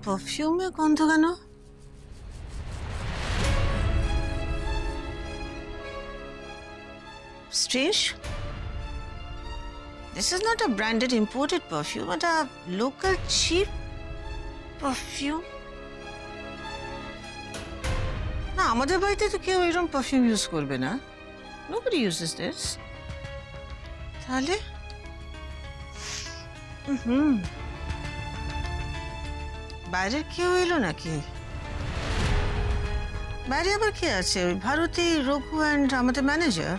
পারফিউমের গন্ধ কেন? Strange. This is not a branded imported perfume, but a local cheap perfume. না, আমাদের বাড়িতে তো কেউ এরকম পারফিউম ইউজ করবে না। Nobody uses this. তাহলে বাইরের কেউ এলো নাকি? বাইরে আবার কে আছে? ওই ভারতী, রঘু অ্যান্ড আমাদের ম্যানেজার।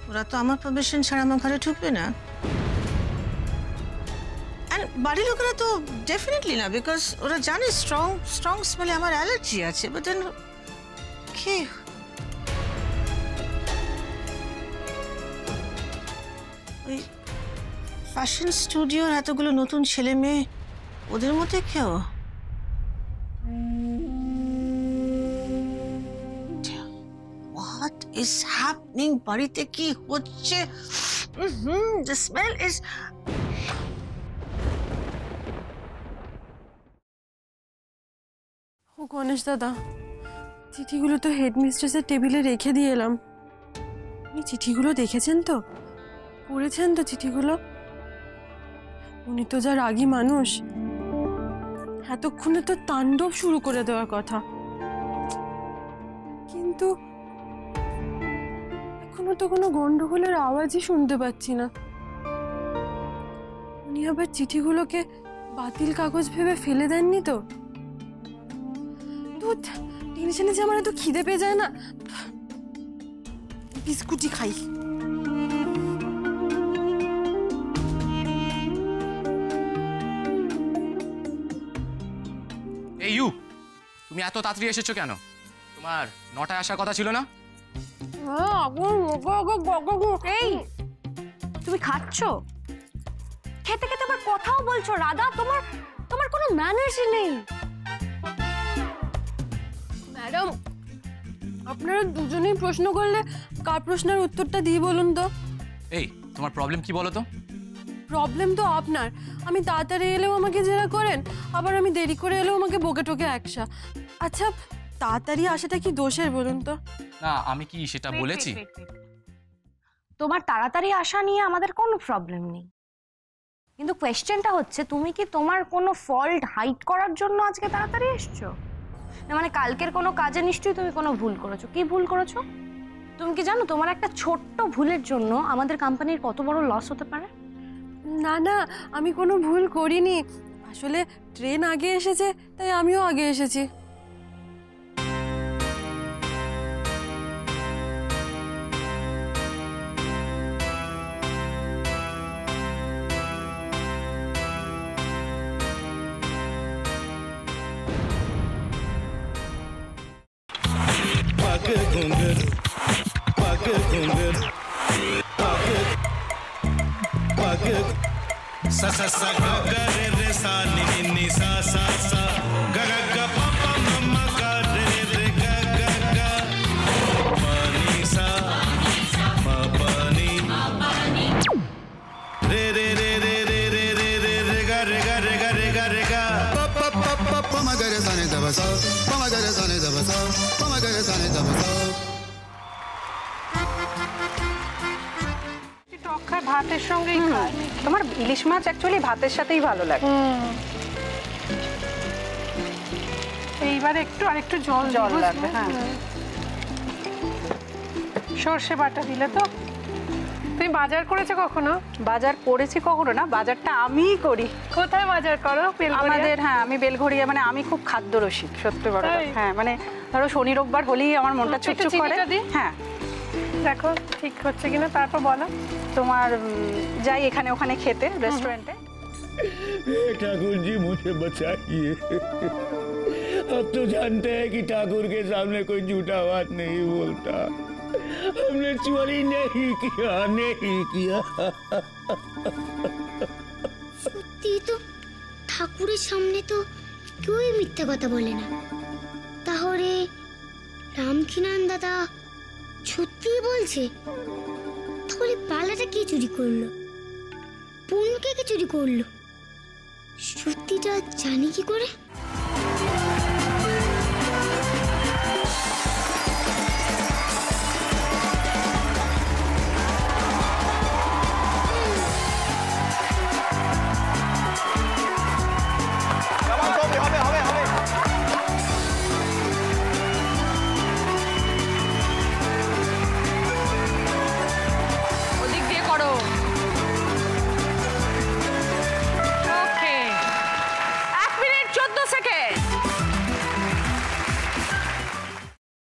ওরা তো আমার পারমিশন ছাড়া আমার ঘরে ঢুকবে না। অ্যান্ড বাড়ির লোকেরা তো ডেফিনেটলি না, বিকজ ওরা জানে স্ট্রং স্মেলে আমার অ্যালার্জি আছে। বাট দেন কে? ওই ফ্যাশন স্টুডিওর এতগুলো নতুন ছেলে মেয়ে, ওদের মধ্যে কেউ? What is happening? বাড়িতে কি হচ্ছে? The smell is... ও গণেশ দাদা, চিঠিগুলো তো হেডমিস্ট্রেসের টেবিলে রেখে দিয়ে এলাম। উনি চিঠিগুলো দেখেছেন তো? পড়েছেন তো চিঠিগুলো? উনি তো যা রাগী মানুষ, এতক্ষণে তো তাণ্ডব শুরু করে দেওয়ার কথা, কিন্তু এখনো তো কোনো গন্ডগোলের আওয়াজই শুনতে পাচ্ছি না। উনি আবার চিঠিগুলোকে বাতিল কাগজ ভেবে ফেলে দেননি তো? টেনশনে যে আমার এত খিদে পেয়ে যায় না, বিস্কুটই খাই। এই ইউ, তুমি এত তাড়াতাড়ি এসেছো কেন? তোমার 9টায় আসার কথা ছিল না? এই তুমি খাচ্ছো, খেতে খেতে আবার কথাও বলছো। রাধা, তোমার কোনো ম্যানার্সই নেই। ম্যাডাম, আপনারা দুজনেই প্রশ্ন করলে কার প্রশ্নের উত্তরটা দিয়ে বলুন তো? এই, তোমার প্রবলেম কি বলো তো? প্রবলেম তো আপনার। আমি তাড়াতাড়ি এলেও আমাকে জেরা করেন, আবার আমি দেরি করে এলেও আমাকে বকে টোকে একসা। আচ্ছা, তাড়াতাড়ি আসাটা কি দোষের বলুন তো? না, আমি কি সেটা বলেছি? তোমার তাড়াতাড়ি আসা নিয়ে আমাদের কোনো প্রবলেম নেই, কিন্তু কোয়েশ্চেনটা হচ্ছে তুমি কি তোমার কোনো ফল্ট হাইড করার জন্য আজকে তাড়াতাড়ি এসছো? না মানে কালকের কোনো কাজে নিশ্চয়ই তুমি কোনো ভুল করেছো। কি ভুল করেছো তুমি কি জানো? তোমার একটা ছোট্ট ভুলের জন্য আমাদের কোম্পানির কত বড় লস হতে পারে। না না, আমি কোনো ভুল করিনি। আসলে ট্রেন আগে এসেছে, তাই আমিও আগে এসেছি। sa sa sa ga ga re re sa ni ni ni sa sa sa ga ga ga pa pa ma ma ga re re ga ga ga pa ni sa ma pa ni re re re re re re re re re ga re ga re ga re ga re ga pa pa pa pa pa ma ga re sa ni da ba sa pa ma ga re sa ni da ba sa pa ma ga re sa ni da ba sa ভাতের সঙ্গেই খায়। তোমার ইলিশ মাছ actually ভাতের সাথেই ভালো লাগে। এইবার আরেকটু জল লাগবে। হ্যাঁ, সর্ষে বাটা দিলে তো। তুমি বাজার করেছো কখনো? বাজার করেছি কখনো না, বাজারটা আমিই করি। কোথায় বাজার করো? আমাদের, হ্যাঁ, আমি বেলঘড়িয়া, মানে আমি খুব খাদ্য রসিক, সত্যি বড়। হ্যাঁ, মানে ধরো শনি রোববার হলেই আমার মনটা চুপচুপ করে। হ্যাঁ, দেখো ঠিক হচ্ছে কিনা, তারপর বলো। তোমার যাই এখানে ওখানে খেতে, रेस्टोरेंटे। ठाकुर जी मुझे बचाइए, अब तो जानते हैं कि ठाकुर के सामने कोई झूठा बात नहीं बोलता। हमने चोरी नहीं किया। সত্যি তো, ঠাকুরের সামনে তো কেউই মিথ্যা কথা বলে না। তাহলে রামকিনান দাদা সত্যি বলছে? তাহলে পালাটা কে চুরি করলো? পুনকে কে চুরি করলো? সত্যিটা জানি কি করে?